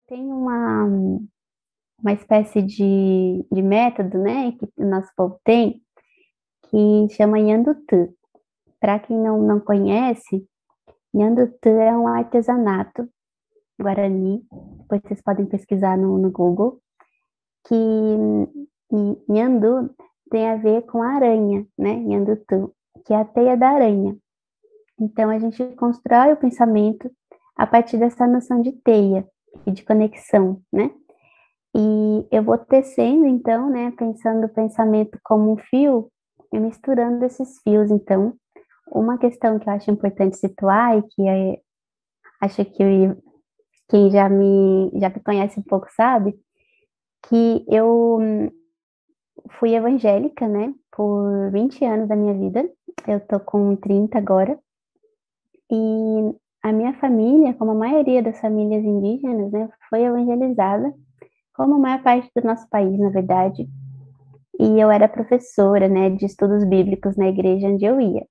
Tem uma espécie de método, né, que o nosso povo tem, que chama Yandutu. Para quem não conhece, Yandutu é um artesanato guarani, depois vocês podem pesquisar no Google, que Nhandu tem a ver com a aranha, né, Nhandutu, que é a teia da aranha. Então, a gente constrói o pensamento a partir dessa noção de teia e de conexão, né? E eu vou tecendo, então, né, pensando o pensamento como um fio e misturando esses fios. Então, uma questão que eu acho importante situar e que acho que quem já me conhece um pouco sabe, que eu fui evangélica, né, por 20 anos da minha vida. Eu tô com 30 agora. E a minha família, como a maioria das famílias indígenas, né, foi evangelizada, como a maior parte do nosso país, na verdade. E eu era professora, né, de estudos bíblicos na igreja onde eu ia.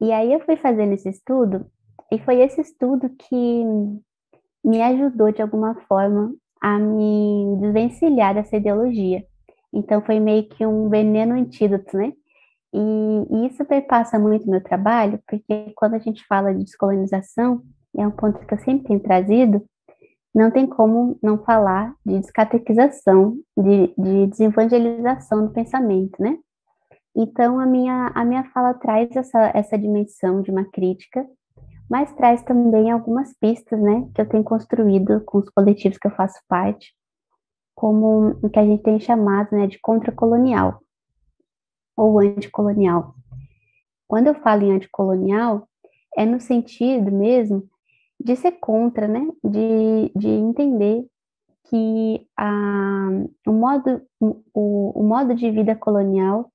E aí eu fui fazendo esse estudo, e foi esse estudo que me ajudou de alguma forma a me desvencilhar dessa ideologia. Então foi meio que um veneno antídoto, né? E isso perpassa muito meu trabalho, porque quando a gente fala de descolonização, é um ponto que eu sempre tenho trazido, não tem como não falar de descatequização, de desevangelização do pensamento, né? Então, a minha fala traz essa dimensão de uma crítica, mas traz também algumas pistas, né, que eu tenho construído com os coletivos que eu faço parte, como o que a gente tem chamado, né, de contracolonial ou anticolonial. Quando eu falo em anticolonial, é no sentido mesmo de ser contra, né, de entender que o modo de vida colonial,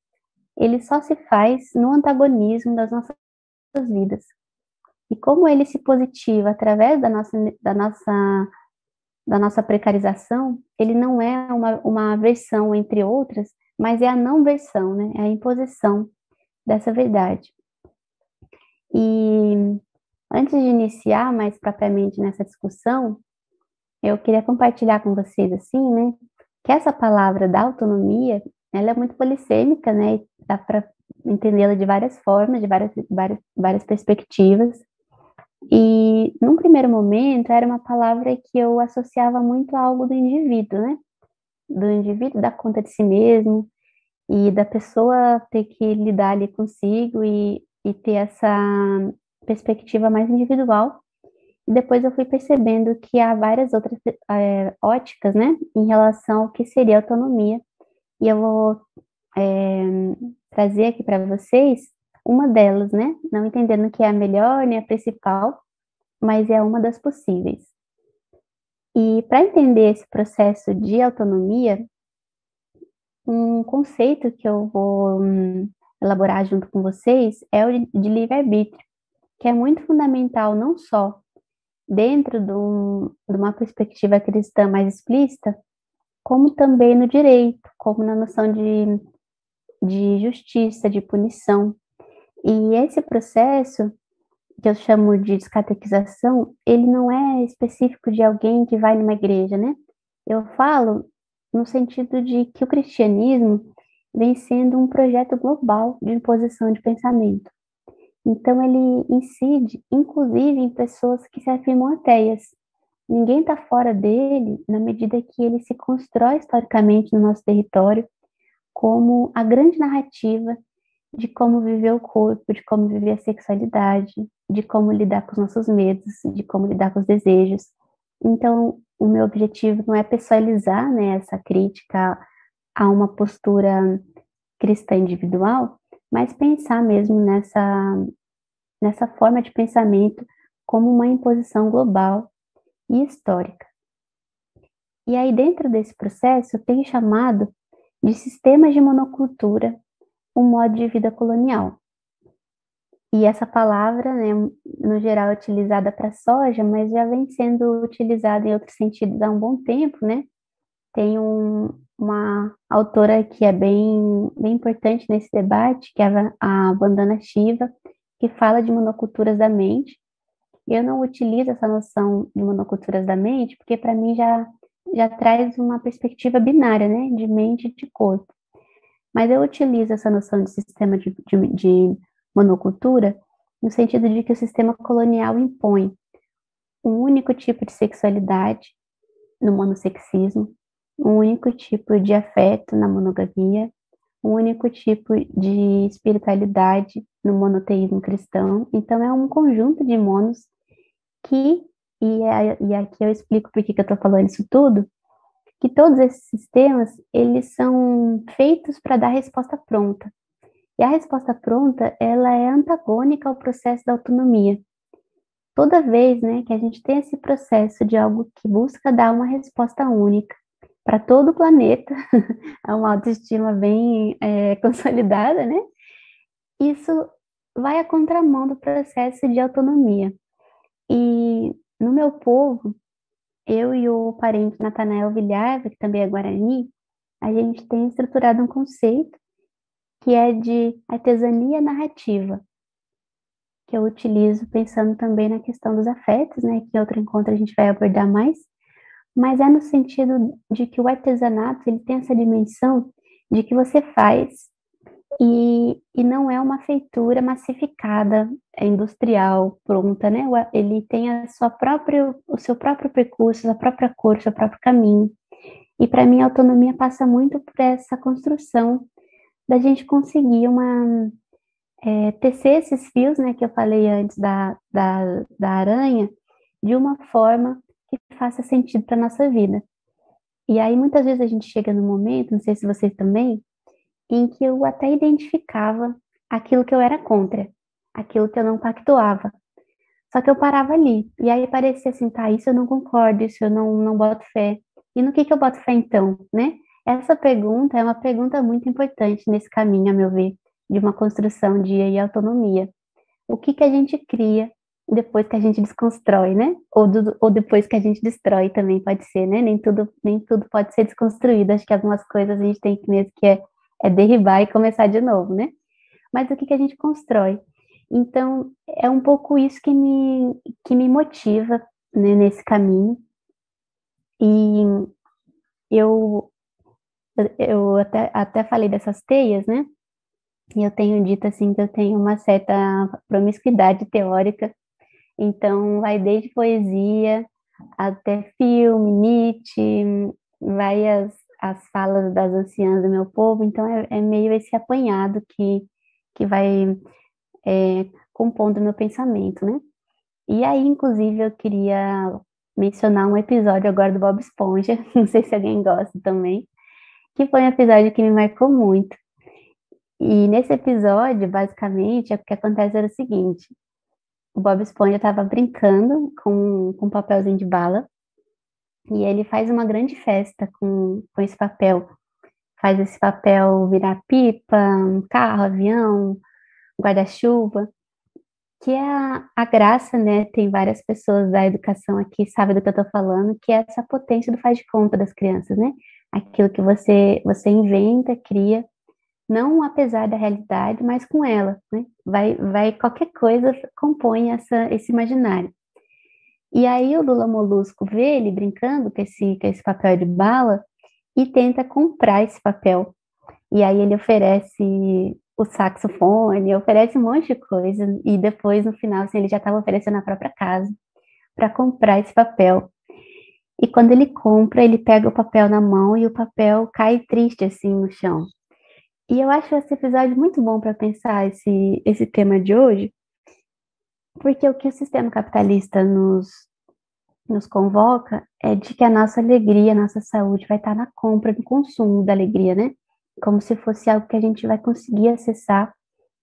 ele só se faz no antagonismo das nossas vidas. E como ele se positiva através da nossa precarização, ele não é uma versão entre outras, mas é a não versão, né? É a imposição dessa verdade. E antes de iniciar mais propriamente nessa discussão, eu queria compartilhar com vocês, assim, né, que essa palavra da autonomia, ela é muito polissêmica, né, e dá para entendê-la de várias formas, de várias perspectivas. E, num primeiro momento, era uma palavra que eu associava muito a algo do indivíduo, né, do indivíduo dar conta de si mesmo e da pessoa ter que lidar ali consigo e ter essa perspectiva mais individual. E depois eu fui percebendo que há várias outras óticas, né, em relação ao que seria autonomia. E eu vou é, trazer aqui para vocês uma delas, né, não entendendo que é a melhor nem a principal, mas é uma das possíveis. E para entender esse processo de autonomia, um conceito que eu vou elaborar junto com vocês é o de livre-arbítrio, que é muito fundamental não só dentro de uma perspectiva cristã mais explícita, como também no direito, como na noção de justiça, de punição. E esse processo, que eu chamo de descatequização, ele não é específico de alguém que vai numa igreja, né? Eu falo no sentido de que o cristianismo vem sendo um projeto global de imposição de pensamento. Então, ele incide, inclusive, em pessoas que se afirmam ateias. Ninguém está fora dele na medida que ele se constrói historicamente no nosso território como a grande narrativa de como viver o corpo, de como viver a sexualidade, de como lidar com os nossos medos, de como lidar com os desejos. Então, o meu objetivo não é pessoalizar, né, essa crítica a uma postura cristã individual, mas pensar mesmo nessa forma de pensamento como uma imposição global e histórica. E aí, dentro desse processo, eu tenho chamado de sistemas de monocultura um modo de vida colonial. E essa palavra, né, no geral, é utilizada para soja, mas já vem sendo utilizada em outros sentidos há um bom tempo, né? Tem uma autora que é bem importante nesse debate, que é a Vandana Shiva, que fala de monoculturas da mente. Eu não utilizo essa noção de monoculturas da mente, porque para mim já traz uma perspectiva binária, né, de mente e de corpo. Mas eu utilizo essa noção de sistema de monocultura no sentido de que o sistema colonial impõe um único tipo de sexualidade no monossexismo, um único tipo de afeto na monogamia, um único tipo de espiritualidade no monoteísmo cristão. Então, é um conjunto de monos que, e aqui eu explico por que eu estou falando isso tudo, que todos esses sistemas, eles são feitos para dar resposta pronta. E a resposta pronta, ela é antagônica ao processo da autonomia. Toda vez, né, que a gente tem esse processo de algo que busca dar uma resposta única para todo o planeta, é uma autoestima bem consolidada, né? Isso vai à contramão do processo de autonomia. E no meu povo, eu e o parente Natanael Vilhava, que também é Guarani, a gente tem estruturado um conceito que é de artesania narrativa, que eu utilizo pensando também na questão dos afetos, né, que em outro encontro a gente vai abordar mais, mas é no sentido de que o artesanato, ele tem essa dimensão de que você faz e não é uma feitura massificada, industrial, pronta, né? Ele tem o seu próprio percurso, a própria cor, o seu próprio caminho. E para mim a autonomia passa muito por essa construção da gente conseguir tecer esses fios, né, que eu falei antes da aranha, de uma forma que faça sentido para nossa vida. E aí muitas vezes a gente chega no momento, não sei se vocês também, em que eu até identificava aquilo que eu era contra, aquilo que eu não pactuava. Só que eu parava ali. E aí parecia assim, tá, isso eu não concordo, isso eu não boto fé. E no que eu boto fé então, né? Essa pergunta é uma pergunta muito importante nesse caminho, a meu ver, de uma construção de autonomia. O que a gente cria depois que a gente desconstrói, né? Ou depois que a gente destrói também pode ser, né? Nem tudo pode ser desconstruído. Acho que algumas coisas a gente tem que mesmo que é derribar e começar de novo, né? Mas o que a gente constrói? Então, é um pouco isso que me motiva, né, nesse caminho. E eu, eu até falei dessas teias, né? E eu tenho dito assim que eu tenho uma certa promiscuidade teórica. Então, vai desde poesia até filme, Nietzsche, vai as falas das anciãs do meu povo. Então, é meio esse apanhado que vai compondo o meu pensamento, né? E aí, inclusive, eu queria mencionar um episódio agora do Bob Esponja, não sei se alguém gosta também, que foi um episódio que me marcou muito. E nesse episódio, basicamente, o que acontece era o seguinte: o Bob Esponja estava brincando com um papelzinho de bala e ele faz uma grande festa com esse papel. Faz esse papel virar pipa, um carro, avião, guarda-chuva, que é a graça, né? Tem várias pessoas da educação aqui, sabem do que eu estou falando, que é essa potência do faz de conta das crianças, né? Aquilo que você inventa, cria, não apesar da realidade, mas com ela, né? Qualquer coisa compõe esse imaginário. E aí o Lula Molusco vê ele brincando com esse papel de bala e tenta comprar esse papel. E aí ele oferece o saxofone, oferece um monte de coisa, e depois, no final, assim, ele já estava oferecendo a própria casa para comprar esse papel. E quando ele compra, ele pega o papel na mão e o papel cai triste, assim, no chão. E eu acho esse episódio muito bom para pensar esse tema de hoje, porque o que o sistema capitalista nos convoca é de que a nossa alegria, a nossa saúde vai estar na compra, no consumo da alegria, né? Como se fosse algo que a gente vai conseguir acessar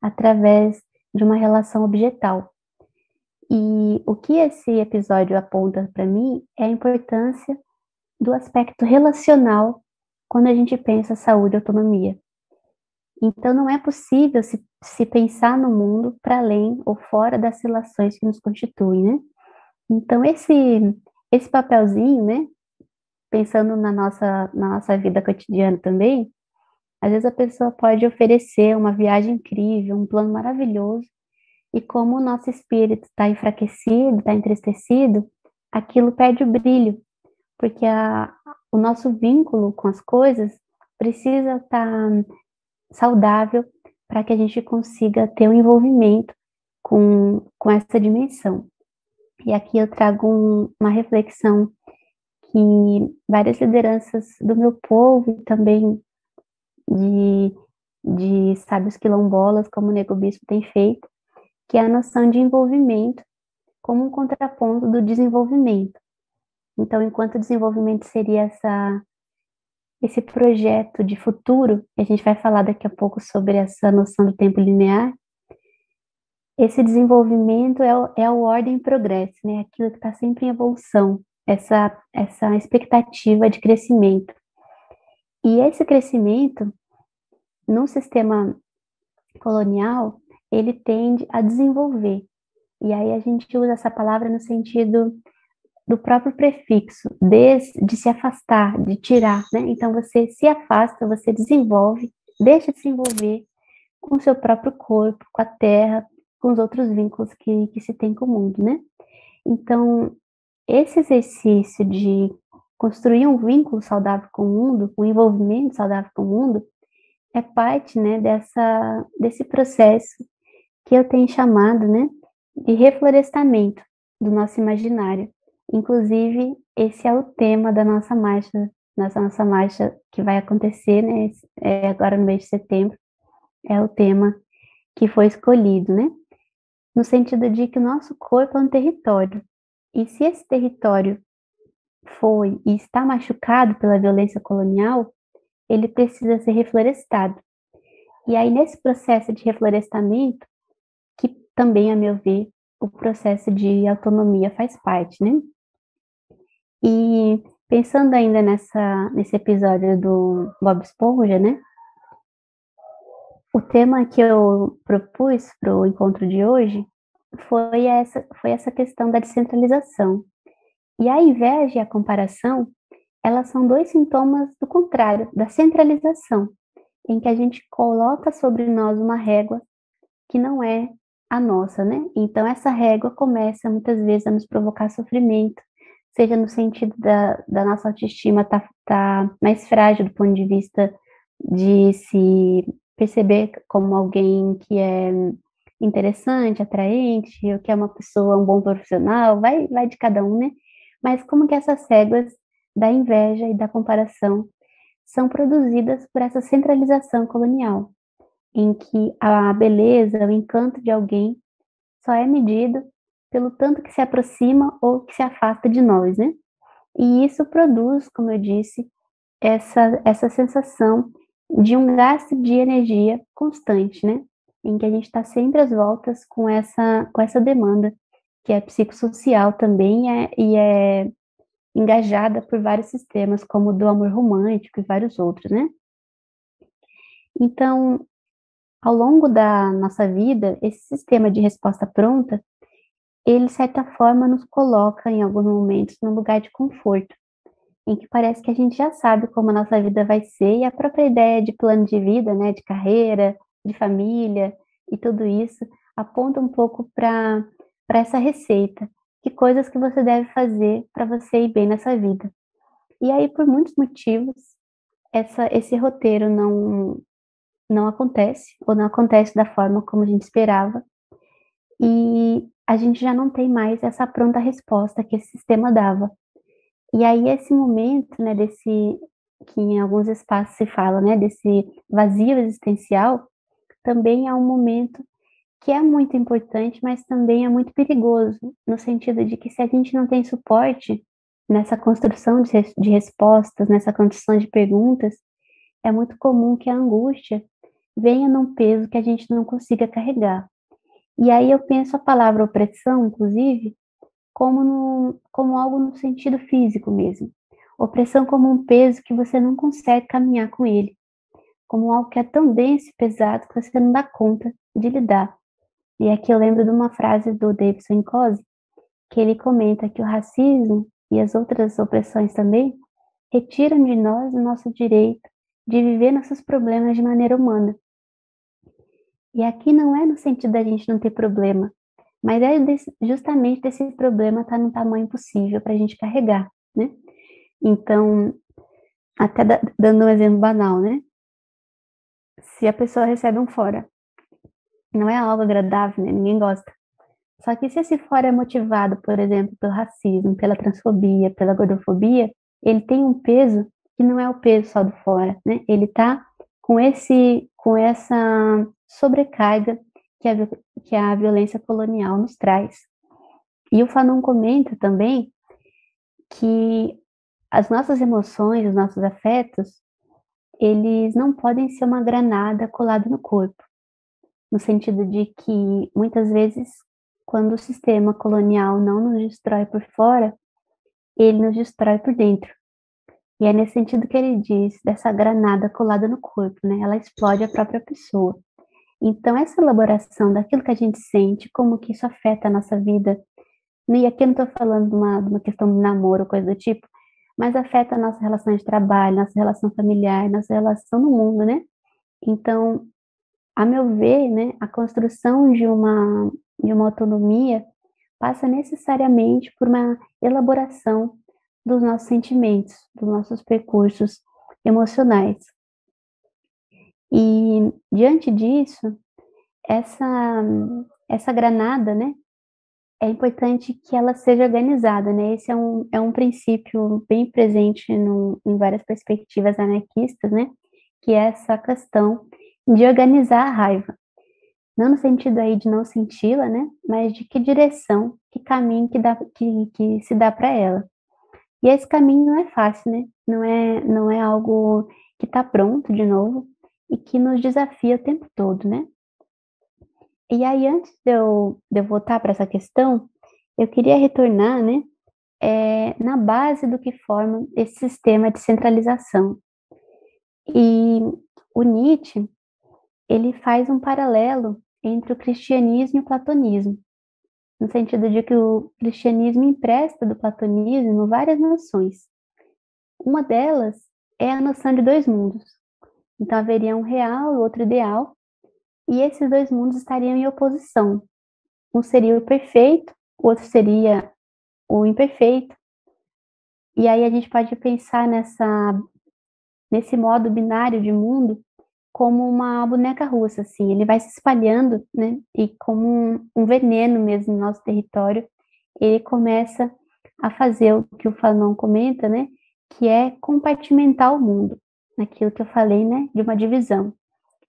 através de uma relação objetal. E o que esse episódio aponta para mim é a importância do aspecto relacional quando a gente pensa saúde e autonomia. Então, não é possível se pensar no mundo para além ou fora das relações que nos constituem, né? Então, esse papelzinho, né, pensando na nossa vida cotidiana também, às vezes a pessoa pode oferecer uma viagem incrível, um plano maravilhoso, E como o nosso espírito está enfraquecido, está entristecido, aquilo perde o brilho, porque o nosso vínculo com as coisas precisa estar saudável para que a gente consiga ter um envolvimento com essa dimensão. E aqui eu trago uma reflexão que várias lideranças do meu povo e também de, de sábios quilombolas, como o Nego Bispo tem feito, que é a noção de envolvimento como um contraponto do desenvolvimento. Então, enquanto o desenvolvimento seria esse projeto de futuro, e a gente vai falar daqui a pouco sobre essa noção do tempo linear, esse desenvolvimento é o ordem e progresso, né? Aquilo que está sempre em evolução, essa expectativa de crescimento. E esse crescimento, no sistema colonial, ele tende a desenvolver. E aí a gente usa essa palavra no sentido do próprio prefixo, de se afastar, de tirar, né? Então você se afasta, você desenvolve, deixa de se envolver com o seu próprio corpo, com a terra, com os outros vínculos que se tem com o mundo, né? Então, esse exercício de construir um vínculo saudável com o mundo, um envolvimento saudável com o mundo, é parte, né, desse processo que eu tenho chamado, né, de reflorestamento do nosso imaginário. Inclusive, esse é o tema da nossa marcha que vai acontecer, né, agora no mês de setembro, é o tema que foi escolhido, né, no sentido de que o nosso corpo é um território, e se esse território foi e está machucado pela violência colonial, ele precisa ser reflorestado. E aí, nesse processo de reflorestamento, que também, a meu ver, o processo de autonomia faz parte, né? E pensando ainda nesse episódio do Bob Esponja, né? O tema que eu propus para o encontro de hoje foi essa questão da descentralização. E a inveja e a comparação, elas são dois sintomas do contrário, da centralização, em que a gente coloca sobre nós uma régua que não é a nossa, né? Então, essa régua começa muitas vezes a nos provocar sofrimento, seja no sentido da nossa autoestima tá mais frágil do ponto de vista de se perceber como alguém que é interessante, atraente, ou que é uma pessoa, um bom profissional, vai de cada um, né? Mas como que essas réguas da inveja e da comparação são produzidas por essa centralização colonial, em que a beleza, o encanto de alguém só é medido pelo tanto que se aproxima ou que se afasta de nós, né? E isso produz, como eu disse, essa sensação de um gasto de energia constante, né? Em que a gente está sempre às voltas com essa demanda, que é psicossocial também e é engajada por vários sistemas, como o do amor romântico e vários outros, né? Então, ao longo da nossa vida, esse sistema de resposta pronta, ele, de certa forma, nos coloca, em alguns momentos, num lugar de conforto, em que parece que a gente já sabe como a nossa vida vai ser, e a própria ideia de plano de vida, né, de carreira, de família, e tudo isso, aponta um pouco para essa receita, que coisas que você deve fazer para você ir bem nessa vida. E aí, por muitos motivos, esse roteiro não acontece, ou não acontece da forma como a gente esperava, e a gente já não tem mais essa pronta resposta que esse sistema dava. E aí esse momento, né, que em alguns espaços se fala, né, desse vazio existencial, também é um momento que é muito importante, mas também é muito perigoso, no sentido de que se a gente não tem suporte nessa construção de respostas, nessa construção de perguntas, é muito comum que a angústia venha num peso que a gente não consiga carregar. E aí eu penso a palavra opressão, inclusive, como algo no sentido físico mesmo. Opressão como um peso que você não consegue caminhar com ele, como algo que é tão denso e pesado que você não dá conta de lidar. E aqui eu lembro de uma frase do Davidson Incosse, que ele comenta que o racismo e as outras opressões também retiram de nós o nosso direito de viver nossos problemas de maneira humana. E aqui não é no sentido da gente não ter problema, mas é justamente desse problema estar num tamanho possível para a gente carregar, né? Então, até dando um exemplo banal, né? Se a pessoa recebe um fora, não é algo agradável, né? Ninguém gosta. Só que se esse fora é motivado, por exemplo, pelo racismo, pela transfobia, pela gordofobia, ele tem um peso que não é o peso só do fora, né? Ele tá com essa sobrecarga que a violência colonial nos traz. E o Fanon comenta também que as nossas emoções, os nossos afetos, eles não podem ser uma granada colada no corpo, no sentido de que muitas vezes, quando o sistema colonial não nos destrói por fora, ele nos destrói por dentro. E é nesse sentido que ele diz dessa granada colada no corpo, né? Ela explode a própria pessoa. Então, essa elaboração daquilo que a gente sente, como que isso afeta a nossa vida, e aqui eu não estou falando de uma questão de namoro, coisa do tipo, mas afeta a nossa relação de trabalho, nossa relação familiar, nossa relação no mundo, né? Então, a meu ver, né, a construção de uma autonomia passa necessariamente por uma elaboração dos nossos sentimentos, dos nossos percursos emocionais. E, diante disso, essa, essa granada, né, é importante que ela seja organizada, né? Esse é um princípio bem presente em várias perspectivas anarquistas, né? Que é essa questão de organizar a raiva. Não no sentido aí de não senti-la, né? Mas de que direção, que caminho que se dá para ela. E esse caminho não é fácil, né? Não é algo que está pronto de novo e que nos desafia o tempo todo, né? E aí, antes de eu voltar para essa questão, eu queria retornar, né, na base do que forma esse sistema de centralização. E o Nietzsche, ele faz um paralelo entre o cristianismo e o platonismo, no sentido de que o cristianismo empresta do platonismo várias noções. Uma delas é a noção de dois mundos. Então, haveria um real e outro ideal, e esses dois mundos estariam em oposição. Um seria o perfeito, o outro seria o imperfeito. E aí a gente pode pensar nesse modo binário de mundo como uma boneca russa, assim, ele vai se espalhando, né? E como um veneno mesmo no nosso território, ele começa a fazer o que o Fanon comenta, né? Que é compartimentar o mundo, naquilo que eu falei, né? De uma divisão.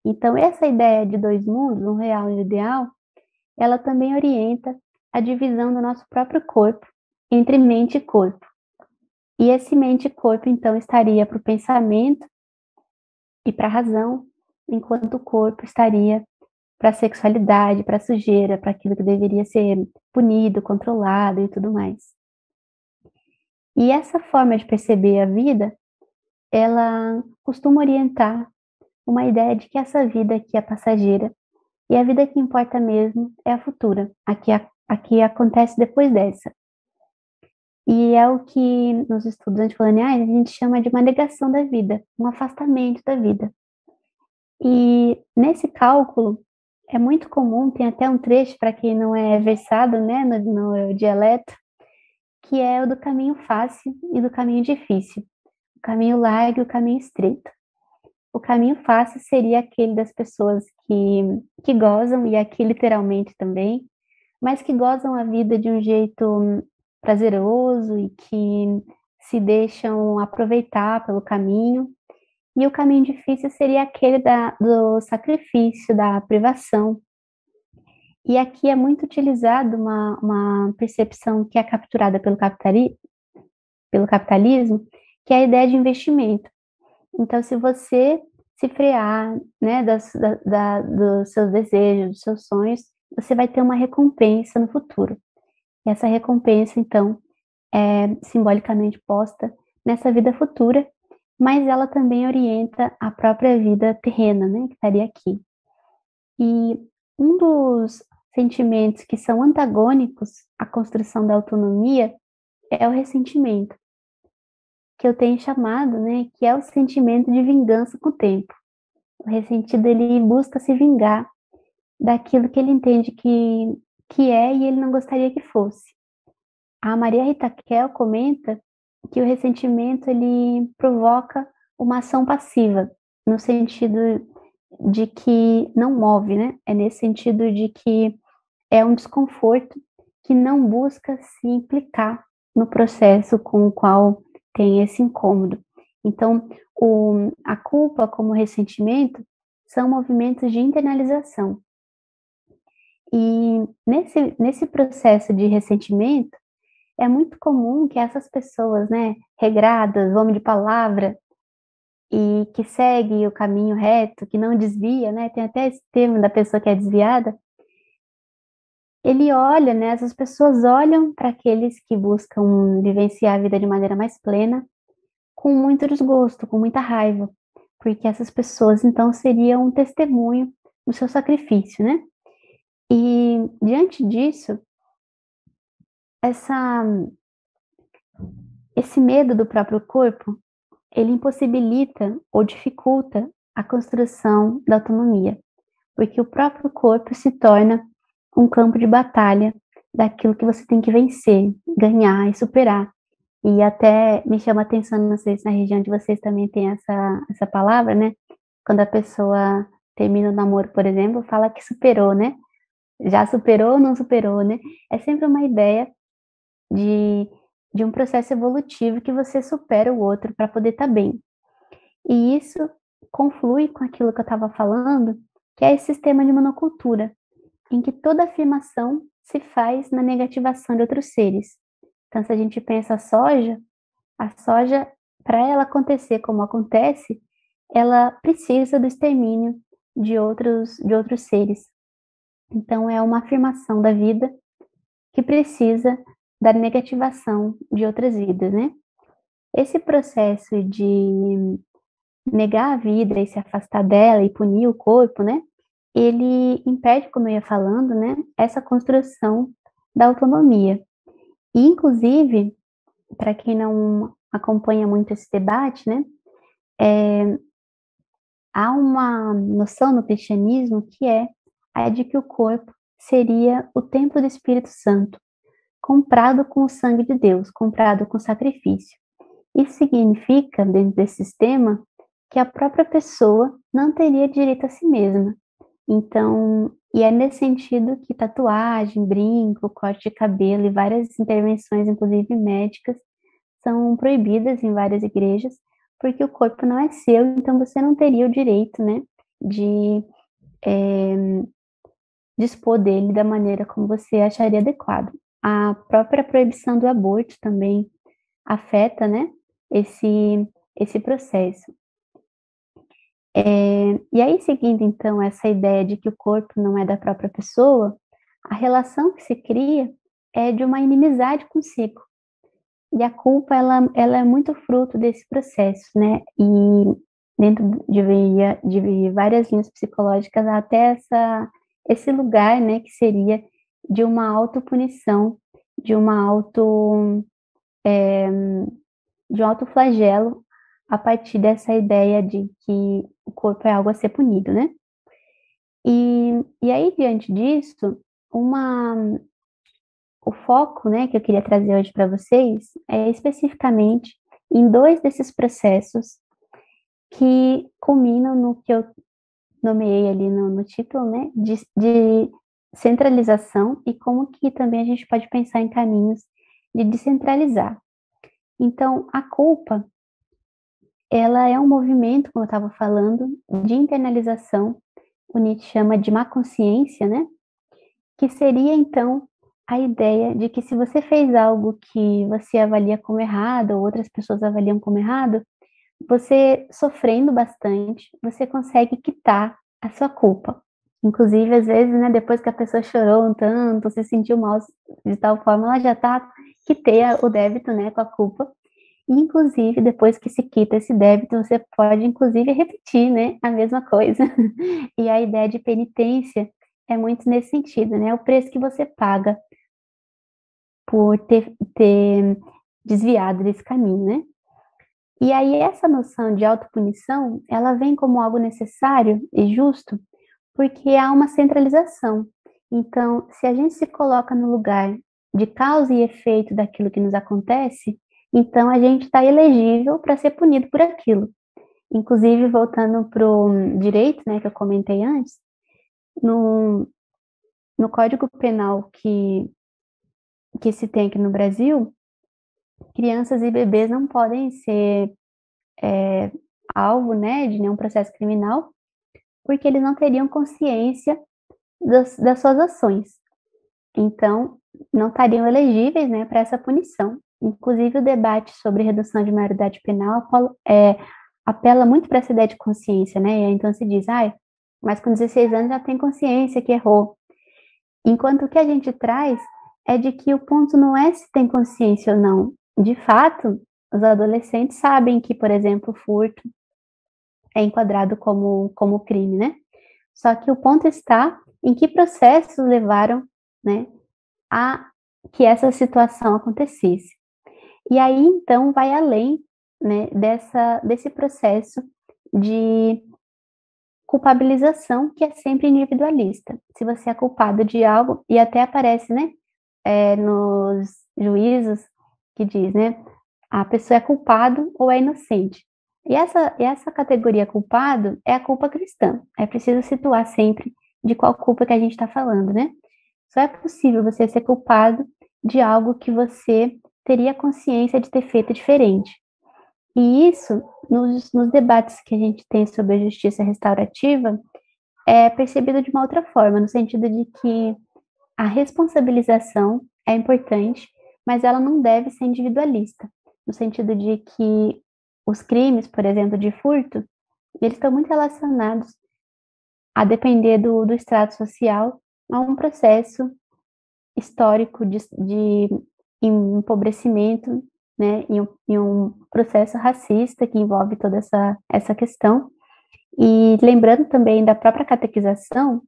Então, essa ideia de dois mundos, um real e um ideal, ela também orienta a divisão do nosso próprio corpo entre mente e corpo. E esse mente e corpo, então, estaria para o pensamento e para a razão, enquanto o corpo estaria para a sexualidade, para a sujeira, para aquilo que deveria ser punido, controlado e tudo mais. E essa forma de perceber a vida, ela costuma orientar uma ideia de que essa vida aqui é passageira e a vida que importa mesmo é a futura, a que acontece depois dessa. E é o que nos estudos anticoloniais a gente chama de uma negação da vida, um afastamento da vida. E nesse cálculo é muito comum, tem até um trecho para quem não é versado, né, no dialeto, que é o do caminho fácil e do caminho difícil, o caminho largo e o caminho estreito. O caminho fácil seria aquele das pessoas que gozam, e aqui literalmente também, mas que gozam a vida de um jeito prazeroso e que se deixam aproveitar pelo caminho. E o caminho difícil seria aquele do sacrifício, da privação. E aqui é muito utilizado uma percepção que é capturada pelo capitalismo, que é a ideia de investimento. Então, se você se frear, né, dos seus desejos, dos seus sonhos, você vai ter uma recompensa no futuro. E essa recompensa, então, é simbolicamente posta nessa vida futura, mas ela também orienta a própria vida terrena, né, que estaria aqui. E um dos sentimentos que são antagônicos à construção da autonomia é o ressentimento, que eu tenho chamado, né, que é o sentimento de vingança com o tempo. O ressentido, ele busca se vingar daquilo que ele entende que é e ele não gostaria que fosse. A Maria Rita Kel comenta que o ressentimento ele provoca uma ação passiva, no sentido de que não move, né? É nesse sentido de que é um desconforto que não busca se implicar no processo com o qual tem esse incômodo. Então, a culpa como ressentimento são movimentos de internalização. E nesse processo de ressentimento, é muito comum que essas pessoas, né, regradas, homem de palavra, e que segue o caminho reto, que não desvia, né, tem até esse termo da pessoa que é desviada, ele olha, né, essas pessoas olham para aqueles que buscam vivenciar a vida de maneira mais plena, com muito desgosto, com muita raiva, porque essas pessoas, então, seriam um testemunho do seu sacrifício, né? E, diante disso, essa, esse medo do próprio corpo, ele impossibilita ou dificulta a construção da autonomia, porque o próprio corpo se torna um campo de batalha daquilo que você tem que vencer, ganhar e superar. E até me chama a atenção, não sei se na região de vocês também tem essa palavra, né? Quando a pessoa termina o namoro, por exemplo, fala que superou, né? Já superou ou não superou, né? É sempre uma ideia de, de um processo evolutivo que você supera o outro para poder estar bem. E isso conflui com aquilo que eu estava falando, que é esse sistema de monocultura, em que toda afirmação se faz na negativação de outros seres. Então, se a gente pensa a soja, para ela acontecer como acontece, ela precisa do extermínio de outros seres. Então, é uma afirmação da vida que precisa da negativação de outras vidas, né? Esse processo de negar a vida e se afastar dela e punir o corpo, né? Ele impede, como eu ia falando, né? Essa construção da autonomia. E, inclusive, para quem não acompanha muito esse debate, né? Há uma noção no cristianismo que é a de que o corpo seria o templo do Espírito Santo, comprado com o sangue de Deus, comprado com sacrifício. Isso significa, dentro desse sistema, que a própria pessoa não teria direito a si mesma. Então, e é nesse sentido que tatuagem, brinco, corte de cabelo e várias intervenções, inclusive médicas, são proibidas em várias igrejas, porque o corpo não é seu, então você não teria o direito, né, de dispor dele da maneira como você acharia adequado. A própria proibição do aborto também afeta, né, esse processo. E aí, seguindo então essa ideia de que o corpo não é da própria pessoa, a relação que se cria é de uma inimizade consigo. E a culpa, ela é muito fruto desse processo, né? E dentro de várias linhas psicológicas, há até esse lugar, né, que seria de uma autopunição, de uma de um autoflagelo, a partir dessa ideia de que o corpo é algo a ser punido, né? E aí, diante disso, o foco, né, que eu queria trazer hoje para vocês é especificamente em dois desses processos que culminam no que eu nomeei ali no título, né, de centralização e como que também a gente pode pensar em caminhos de descentralizar. Então, a culpa, ela é um movimento, como eu estava falando, de internalização, o Nietzsche chama de má consciência, né, que seria então a ideia de que se você fez algo que você avalia como errado, ou outras pessoas avaliam como errado, você sofrendo bastante, você consegue quitar a sua culpa. Inclusive, às vezes, né, depois que a pessoa chorou um tanto, se sentiu mal de tal forma, ela já está quitei o débito, né, com a culpa. E, inclusive, depois que se quita esse débito, você pode, inclusive, repetir, né, a mesma coisa. E a ideia de penitência é muito nesse sentido, né? O preço que você paga por ter desviado desse caminho, né? E aí essa noção de autopunição, ela vem como algo necessário e justo, porque há uma centralização. Então, se a gente se coloca no lugar de causa e efeito daquilo que nos acontece, então a gente está elegível para ser punido por aquilo. Inclusive, voltando para o direito, né, que eu comentei antes, no, no Código Penal que se tem aqui no Brasil, crianças e bebês não podem ser alvo, né, de nenhum processo criminal, porque eles não teriam consciência das suas ações. Então, não estariam elegíveis, né, para essa punição. Inclusive, o debate sobre redução de maioridade penal apela muito para essa ideia de consciência, né? Então se diz, mas com 16 anos já tem consciência que errou. Enquanto o que a gente traz é de que o ponto não é se tem consciência ou não. De fato, os adolescentes sabem que, por exemplo, o furto é enquadrado como crime, né? Só que o ponto está em que processos levaram, né, a que essa situação acontecesse. E aí, então, vai além, né, desse processo de culpabilização que é sempre individualista. Se você é culpado de algo, e até aparece, né, nos juízos que diz, né, a pessoa é culpado ou é inocente. E essa categoria culpado é a culpa cristã. É preciso situar sempre de qual culpa que a gente está falando, né? Só é possível você ser culpado de algo que você teria consciência de ter feito diferente. E isso, nos debates que a gente tem sobre a justiça restaurativa, é percebido de uma outra forma, no sentido de que a responsabilização é importante, mas ela não deve ser individualista, no sentido de que os crimes, por exemplo, de furto, eles estão muito relacionados, a depender do extrato social, a um processo histórico de empobrecimento, né, em um processo racista que envolve toda essa questão. E lembrando também da própria catequização,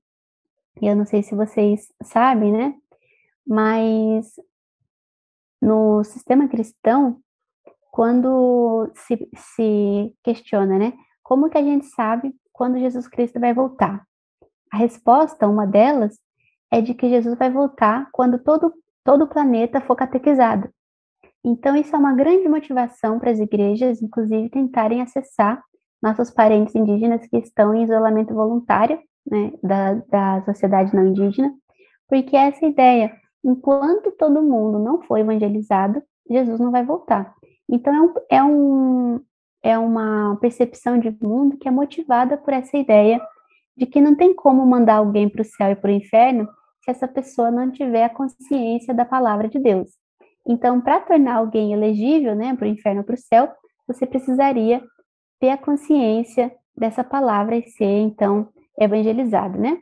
eu não sei se vocês sabem, né, mas no sistema cristão, quando se questiona, né, como que a gente sabe quando Jesus Cristo vai voltar? A resposta, uma delas, é de que Jesus vai voltar quando todo o planeta for catequizado. Então, isso é uma grande motivação para as igrejas, inclusive, tentarem acessar nossos parentes indígenas que estão em isolamento voluntário, né, da sociedade não indígena, porque essa ideia, enquanto todo mundo não for evangelizado, Jesus não vai voltar. Então, é uma percepção de mundo que é motivada por essa ideia de que não tem como mandar alguém para o céu e para o inferno se essa pessoa não tiver a consciência da palavra de Deus. Então, para tornar alguém elegível, né, para o inferno ou para o céu, você precisaria ter a consciência dessa palavra e ser, então, evangelizado, né?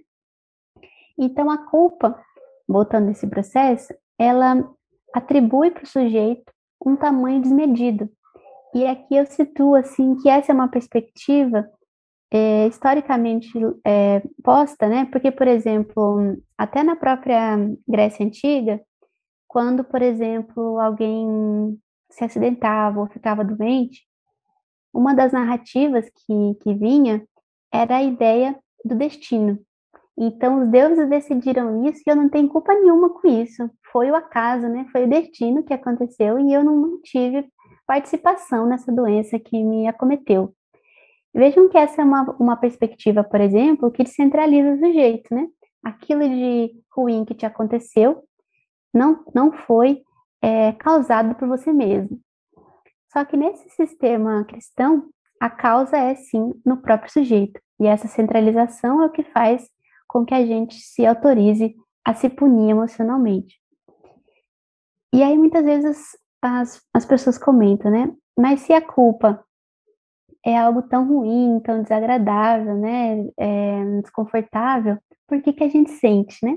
Então, a culpa, voltando nesse processo, ela atribui para o sujeito um tamanho desmedido. E aqui eu situo, assim, que essa é uma perspectiva historicamente posta, né? Porque, por exemplo, até na própria Grécia Antiga, quando, por exemplo, alguém se acidentava ou ficava doente, uma das narrativas que vinha era a ideia do destino. Então, os deuses decidiram isso e eu não tenho culpa nenhuma com isso. Foi o acaso, né? Foi o destino que aconteceu e eu não tive participação nessa doença que me acometeu. Vejam que essa é uma perspectiva, por exemplo, que descentraliza o sujeito, né? Aquilo de ruim que te aconteceu não foi causado por você mesmo. Só que nesse sistema cristão, a causa é sim no próprio sujeito. E essa centralização é o que faz com que a gente se autorize a se punir emocionalmente. E aí muitas vezes as pessoas comentam, né? Mas se a culpa é algo tão ruim, tão desagradável, né? Desconfortável, por que a gente sente, né?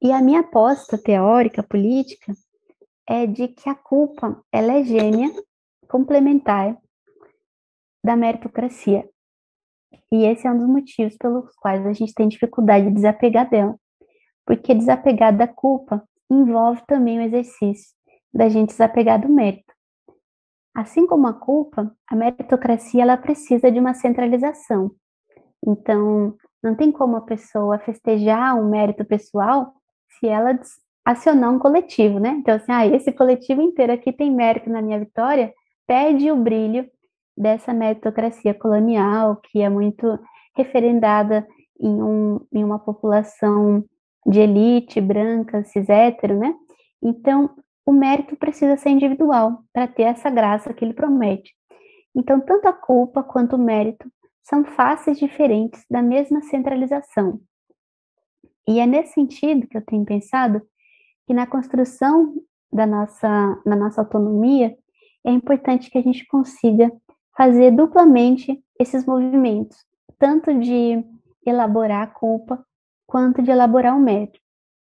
E a minha aposta teórica, política, é de que a culpa, ela é gêmea, complementar da meritocracia. E esse é um dos motivos pelos quais a gente tem dificuldade de desapegar dela. Porque desapegar da culpa envolve também o exercício da gente desapegar do mérito. Assim como a culpa, a meritocracia ela precisa de uma centralização. Então, Não tem como a pessoa festejar um mérito pessoal se ela acionar um coletivo, né? Então, assim, esse coletivo inteiro aqui tem mérito na minha vitória, perde o brilho dessa meritocracia colonial, que é muito referendada em uma população de elite, branca, cis hétero, né? Então, o mérito precisa ser individual para ter essa graça que ele promete. Então, tanto a culpa quanto o mérito são faces diferentes da mesma centralização. E é nesse sentido que eu tenho pensado que na construção da nossa autonomia, é importante que a gente consiga fazer duplamente esses movimentos, tanto de elaborar a culpa, quanto de elaborar o mérito.